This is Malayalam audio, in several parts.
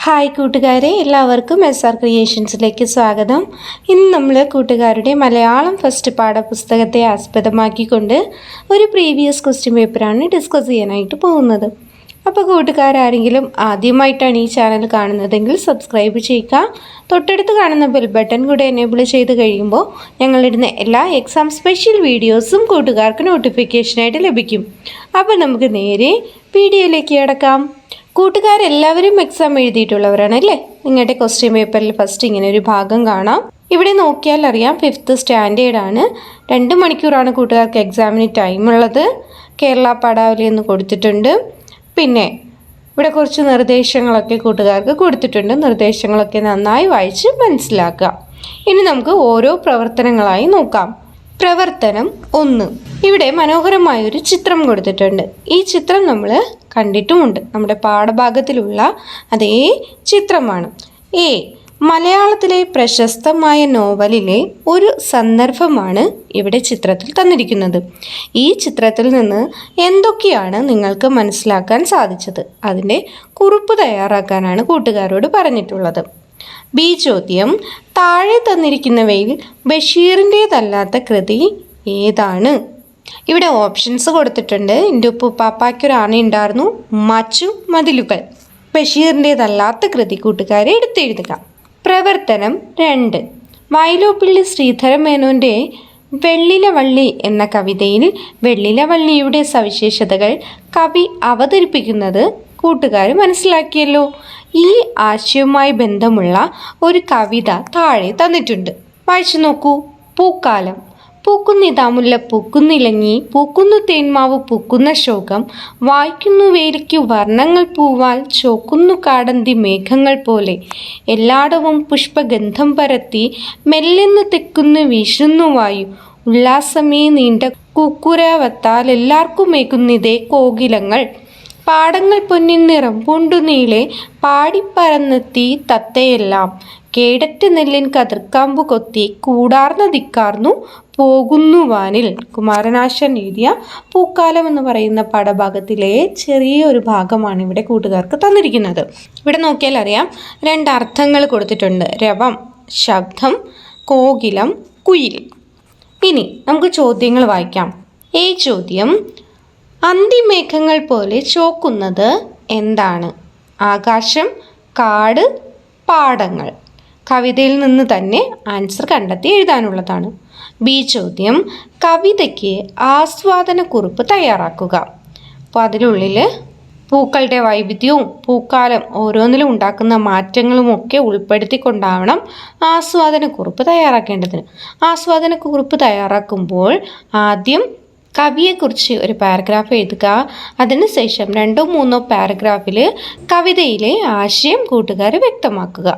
ഹായ് കൂട്ടുകാരെ, എല്ലാവർക്കും SR ക്രിയേഷൻസിലേക്ക് സ്വാഗതം. ഇന്ന് നമ്മൾ കൂട്ടുകാരുടെ മലയാളം ഫസ്റ്റ് പാഠപുസ്തകത്തെ ആസ്പദമാക്കിക്കൊണ്ട് ഒരു പ്രീവിയസ് ക്വസ്റ്റ്യൻ പേപ്പറാണ് ഡിസ്കസ് ചെയ്യാനായിട്ട് പോകുന്നത്. അപ്പോൾ കൂട്ടുകാരെങ്കിലും ആദ്യമായിട്ടാണ് ഈ ചാനൽ കാണുന്നതെങ്കിൽ സബ്സ്ക്രൈബ് ചെയ്യുക. തൊട്ടടുത്ത് കാണുന്ന ബെൽ ബട്ടൺ കൂടെ എനേബിൾ ചെയ്ത് കഴിയുമ്പോൾ ഞങ്ങളിടുന്ന എല്ലാ എക്സാം സ്പെഷ്യൽ വീഡിയോസും കൂട്ടുകാർക്ക് നോട്ടിഫിക്കേഷനായിട്ട് ലഭിക്കും. അപ്പോൾ നമുക്ക് നേരെ വീഡിയോയിലേക്ക് കിടക്കാം. കൂട്ടുകാരെല്ലാവരും എക്സാം എഴുതിയിട്ടുള്ളവരാണ് അല്ലേ? നിങ്ങളുടെ ക്വസ്റ്റ്യൻ പേപ്പറിൽ ഫസ്റ്റ് ഇങ്ങനെ ഒരു ഭാഗം കാണാം. ഇവിടെ നോക്കിയാൽ അറിയാം 5th സ്റ്റാൻഡേർഡ് ആണ്. 2 മണിക്കൂറാണ് കൂട്ടുകാർക്ക് എക്സാമിന് ടൈം ഉള്ളത്. കേരള പാഠാവലി എന്ന് കൊടുത്തിട്ടുണ്ട്. പിന്നെ ഇവിടെ കുറച്ച് നിർദ്ദേശങ്ങളൊക്കെ കൂട്ടുകാർക്ക് കൊടുത്തിട്ടുണ്ട്. നിർദ്ദേശങ്ങളൊക്കെ നന്നായി വായിച്ച് മനസ്സിലാക്കുക. ഇനി നമുക്ക് ഓരോ പ്രവർത്തനങ്ങളായി നോക്കാം. പ്രവർത്തനം 1. ഇവിടെ മനോഹരമായൊരു ചിത്രം കൊടുത്തിട്ടുണ്ട്. ഈ ചിത്രം നമ്മൾ കണ്ടിട്ടുമുണ്ട്. നമ്മുടെ പാഠഭാഗത്തിലുള്ള അതേ ചിത്രമാണ്. എ. മലയാളത്തിലെ പ്രശസ്തമായ നോവലിലെ ഒരു സന്ദർഭമാണ് ഇവിടെ ചിത്രത്തിൽ തന്നിരിക്കുന്നത്. ഈ ചിത്രത്തിൽ നിന്ന് എന്തൊക്കെയാണ് നിങ്ങൾക്ക് മനസ്സിലാക്കാൻ സാധിച്ചത്? അതിൻ്റെ കുറിപ്പ് തയ്യാറാക്കാനാണ് കൂട്ടുകാരോട് പറഞ്ഞിട്ടുള്ളത്. ബി ചോദ്യം, താഴെ തന്നിരിക്കുന്നവയിൽ ബഷീറിൻ്റേതല്ലാത്ത കൃതി ഏതാണ്? ഇവിടെ ഓപ്ഷൻസ് കൊടുത്തിട്ടുണ്ട്. എൻ്റെ ഉപ്പു പാപ്പായ്ക്കൊരാണി ഉണ്ടായിരുന്നു, മച്ചു മതിലുകൾ. ബഷീറിൻ്റേതല്ലാത്ത കൃതി കൂട്ടുകാരെ എടുത്തെഴുതുക. പ്രവർത്തനം 2. വയലോപ്പിള്ളി ശ്രീധരമേനോൻ്റെ വെള്ളിലവള്ളി എന്ന കവിതയിൽ വെള്ളിലവള്ളിയുടെ സവിശേഷതകൾ കവി അവതരിപ്പിക്കുന്നത് കൂട്ടുകാർ മനസ്സിലാക്കിയല്ലോ. ഈ ആശയവുമായി ബന്ധമുള്ള ഒരു കവിത താഴെ തന്നിട്ടുണ്ട്. വായിച്ചു നോക്കൂ. പൂക്കാലം. പൂക്കുന്നിതാ മുല്ല പൂക്കുന്നിലങ്ങി, പൂക്കുന്നു തേന്മാവ് പൂക്കുന്ന ശോകം, വായിക്കുന്നു വേലിക്കു വർണ്ണങ്ങൾ പൂവാൽ, ചോക്കുന്നു കാടന്തി മേഘങ്ങൾ പോലെ, എല്ലായിടവും പുഷ്പഗന്ധം പരത്തി, മെല്ലെന്ന് തെക്കുന്നു വീശുന്നു വായു, ഉല്ലാസമേ നീണ്ട കുക്കുരാവത്താൽ എല്ലാവർക്കും മേകുന്നിതേ കോകിലങ്ങൾ, പാടങ്ങൾ പൊന്നിൻ നിറം പൂണ്ടു നീളെ പാടിപ്പറന്നെത്തി തത്തയെല്ലാം, കേടറ്റ് നെല്ലിൻ കതിർക്കാമ്പു കൊത്തി കൂടാർന്ന ദിക്കാർന്നു പോകുന്നു വാനിൽ. കുമാരനാശാൻ എഴുതിയ പൂക്കാലം എന്ന് പറയുന്ന പാഠഭാഗത്തിലെ ചെറിയൊരു ഭാഗമാണ് ഇവിടെ കൂട്ടുകാർക്ക് തന്നിരിക്കുന്നത്. ഇവിടെ നോക്കിയാൽ അറിയാം 2 അർത്ഥങ്ങൾ കൊടുത്തിട്ടുണ്ട്. രവം ശബ്ദം, കോകിലം കുയിൽ. ഇനി നമുക്ക് ചോദ്യങ്ങൾ വായിക്കാം. ഈ ചോദ്യം, അന്തിമേഘങ്ങൾ പോലെ ചോക്കുന്നത് എന്താണ്? ആകാശം, കാട്, പാടങ്ങൾ. കവിതയിൽ നിന്ന് തന്നെ ആൻസർ കണ്ടെത്തി എഴുതാനുള്ളതാണ്. ബി ചോദ്യം, കവിതയ്ക്ക് ആസ്വാദനക്കുറിപ്പ് തയ്യാറാക്കുക. അപ്പോൾ അതിനുള്ളിൽ പൂക്കളുടെ വൈവിധ്യവും പൂക്കാലം ഓരോന്നിലും ഉണ്ടാക്കുന്ന മാറ്റങ്ങളും ഒക്കെ ഉൾപ്പെടുത്തിക്കൊണ്ടാവണം ആസ്വാദനക്കുറിപ്പ് തയ്യാറാക്കേണ്ടതിന്. ആസ്വാദനക്കുറിപ്പ് തയ്യാറാക്കുമ്പോൾ ആദ്യം കവിയെക്കുറിച്ച് ഒരു പാരഗ്രാഫ് എഴുതുക. അതിനുശേഷം 2-3 പാരഗ്രാഫിൽ കവിതയിലെ ആശയം കൂട്ടുകാർ വ്യക്തമാക്കുക.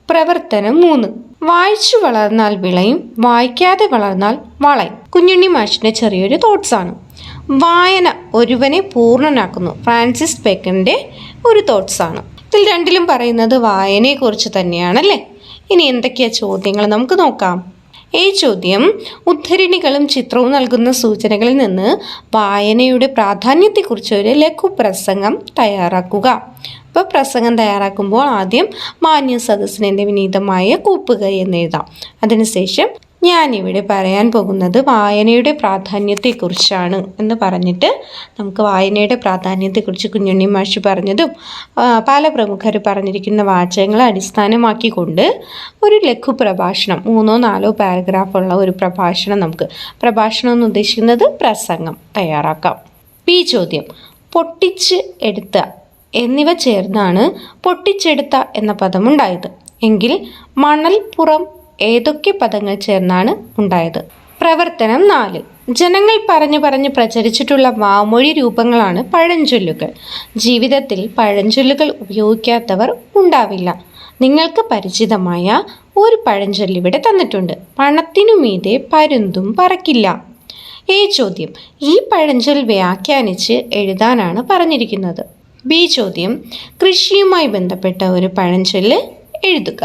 പ്രവർത്തനം 3. വായിച്ചു വളർന്നാൽ വിളയും, വായിക്കാതെ വളർന്നാൽ വളയും. കുഞ്ഞുണ്ണി മാഷിൻ്റെ ചെറിയൊരു തോട്ട്സാണ്. വായന ഒരുവനെ പൂർണ്ണനാക്കുന്നു. ഫ്രാൻസിസ് ബേക്കൻ്റെ ഒരു തോട്ട്സാണ്. ഇതിൽ 2ലും പറയുന്നത് വായനയെക്കുറിച്ച് തന്നെയാണല്ലേ. ഇനി എന്തൊക്കെയാ ചോദ്യങ്ങൾ നമുക്ക് നോക്കാം. ഈ ചോദ്യം, ഉദ്ധരണികളും ചിത്രവും നൽകുന്ന സൂചനകളിൽ നിന്ന് വായനയുടെ പ്രാധാന്യത്തെക്കുറിച്ച് ഒരു ലഘു പ്രസംഗം തയ്യാറാക്കുക. അപ്പോൾ പ്രസംഗം തയ്യാറാക്കുമ്പോൾ ആദ്യം മാന്യ സദസ്സിനെ വിനീതമായ കൂപ്പുകൈ എന്ന് എഴുതാം. അതിനുശേഷം ഞാനിവിടെ പറയാൻ പോകുന്നത് വായനയുടെ പ്രാധാന്യത്തെക്കുറിച്ചാണ് എന്ന് പറഞ്ഞിട്ട് നമുക്ക് വായനയുടെ പ്രാധാന്യത്തെക്കുറിച്ച് കുഞ്ഞുണ്ണി മാഷ് പറഞ്ഞതും പല പ്രമുഖർ പറഞ്ഞിരിക്കുന്ന വാചകങ്ങളെ അടിസ്ഥാനമാക്കിക്കൊണ്ട് ഒരു ലഘു പ്രഭാഷണം 3-4 പാരഗ്രാഫുള്ള ഒരു പ്രഭാഷണം, നമുക്ക് പ്രഭാഷണം എന്ന് ഉദ്ദേശിക്കുന്നത് പ്രസംഗം തയ്യാറാക്കാം. ബി ചോദ്യം, പൊട്ടിച്ച് എടുത്ത എന്നിവ ചേർന്നാണ് പൊട്ടിച്ചെടുത്ത എന്ന പദം ഉണ്ടായത് എങ്കിൽ മണൽപ്പുറം ഏതൊക്കെ പദങ്ങൾ ചേർന്നാണ് ഉണ്ടായത്? പ്രവർത്തനം 4. ജനങ്ങൾ പറഞ്ഞു പ്രചരിച്ചിട്ടുള്ള വാമൊഴി രൂപങ്ങളാണ് പഴഞ്ചൊല്ലുകൾ. ജീവിതത്തിൽ പഴഞ്ചൊല്ലുകൾ ഉപയോഗിക്കാത്തവർ ഉണ്ടാവില്ല. നിങ്ങൾക്ക് പരിചിതമായ ഒരു പഴഞ്ചൊല്ലിവിടെ തന്നിട്ടുണ്ട്. പണത്തിനു മീതെ പരുന്തും പറക്കില്ല. ഈ ചോദ്യം, ഈ പഴഞ്ചൊല്ല് വ്യാഖ്യാനിച്ച് എഴുതാനാണ് പറഞ്ഞിരിക്കുന്നത്. ബി ചോദ്യം, കൃഷിയുമായി ബന്ധപ്പെട്ട ഒരു പഴഞ്ചൊല്ല് എഴുതുക.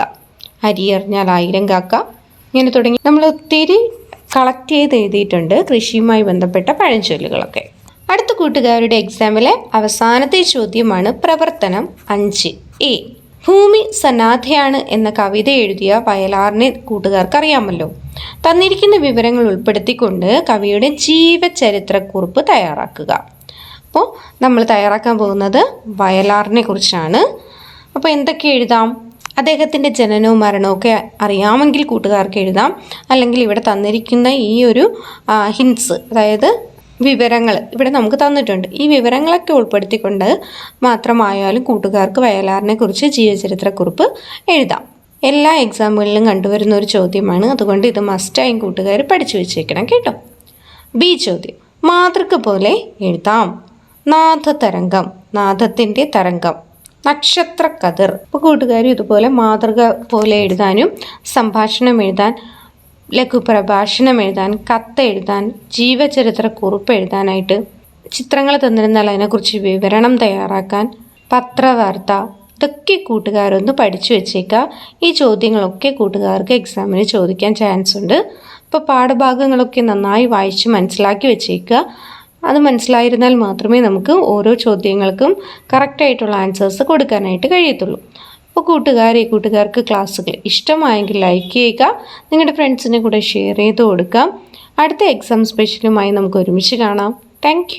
അരിയെറിഞ്ഞാൽ 1000 കാക്ക. ഇങ്ങനെ തുടങ്ങി നമ്മൾ ഒത്തിരി കളക്ട് ചെയ്ത് എഴുതിയിട്ടുണ്ട് കൃഷിയുമായി ബന്ധപ്പെട്ട പഴഞ്ചൊല്ലുകളൊക്കെ. അടുത്ത കൂട്ടുകാരുടെ എക്സാമിലെ അവസാനത്തെ ചോദ്യമാണ് പ്രവർത്തനം 5 എ. ഭൂമി സന്നാഥയാണ് എന്ന കവിത എഴുതിയ വയലാറിനെ കൂട്ടുകാർക്ക് അറിയാമല്ലോ. തന്നിരിക്കുന്ന വിവരങ്ങൾ ഉൾപ്പെടുത്തിക്കൊണ്ട് കവിയുടെ ജീവചരിത്രക്കുറിപ്പ് തയ്യാറാക്കുക. അപ്പോൾ നമ്മൾ തയ്യാറാക്കാൻ പോകുന്നത് വയലാറിനെ കുറിച്ചാണ്. അപ്പോൾ എന്തൊക്കെ എഴുതാം? അദ്ദേഹത്തിൻ്റെ ജനനവും മരണവും ഒക്കെ അറിയാമെങ്കിൽ കൂട്ടുകാർക്ക് എഴുതാം. അല്ലെങ്കിൽ ഇവിടെ തന്നിരിക്കുന്ന ഈ ഒരു ഹിൻസ്, അതായത് വിവരങ്ങൾ ഇവിടെ നമുക്ക് തന്നിട്ടുണ്ട്. ഈ വിവരങ്ങളൊക്കെ ഉൾപ്പെടുത്തിക്കൊണ്ട് മാത്രമായാലും കൂട്ടുകാർക്ക് വയലാറിനെ കുറിച്ച് ജീവചരിത്രക്കുറിപ്പ് എഴുതാം. എല്ലാ എക്സാമുകളിലും കണ്ടുവരുന്ന ഒരു ചോദ്യമാണ്. അതുകൊണ്ട് ഇത് മസ്റ്റായും കൂട്ടുകാർ പഠിച്ചു വെച്ചേക്കണം കേട്ടോ. ബി ചോദ്യം, മാതൃക പോലെ എഴുതാം. നാദതരംഗം, നാദത്തിൻ്റെ തരംഗം. നക്ഷത്രക്കതിർ. ഇപ്പോൾ കൂട്ടുകാർ ഇതുപോലെ മാതൃക പോലെ എഴുതാനും സംഭാഷണം എഴുതാൻ, ലഘുപ്രഭാഷണം എഴുതാൻ, കത്തെഴുതാൻ, ജീവചരിത്രക്കുറിപ്പ് എഴുതാനായിട്ട്, ചിത്രങ്ങൾ തന്നിരുന്നാൽ അതിനെക്കുറിച്ച് വിവരണം തയ്യാറാക്കാൻ, പത്രവാർത്ത, ഇതൊക്കെ കൂട്ടുകാരൊന്ന് പഠിച്ചു വെച്ചേക്കുക. ഈ ചോദ്യങ്ങളൊക്കെ കൂട്ടുകാർക്ക് എക്സാമിന് ചോദിക്കാൻ ചാൻസ് ഉണ്ട്. അപ്പോൾ പാഠഭാഗങ്ങളൊക്കെ നന്നായി വായിച്ച് മനസ്സിലാക്കി വെച്ചേക്കുക. അത് മനസ്സിലായിരുന്നാൽ മാത്രമേ നമുക്ക് ഓരോ ചോദ്യങ്ങൾക്കും കറക്റ്റായിട്ടുള്ള ആൻസേഴ്സ് കൊടുക്കാനായിട്ട് കഴിയത്തുള്ളൂ. അപ്പോൾ കൂട്ടുകാർക്ക് ക്ലാസ്സുകൾ ഇഷ്ടമായെങ്കിൽ ലൈക്ക് ചെയ്യുക, നിങ്ങളുടെ ഫ്രണ്ട്സിനെ കൂടെ ഷെയർ ചെയ്ത് കൊടുക്കാം. അടുത്ത എക്സാം സ്പെഷ്യലുമായി നമുക്ക് ഒരുമിച്ച് കാണാം. താങ്ക്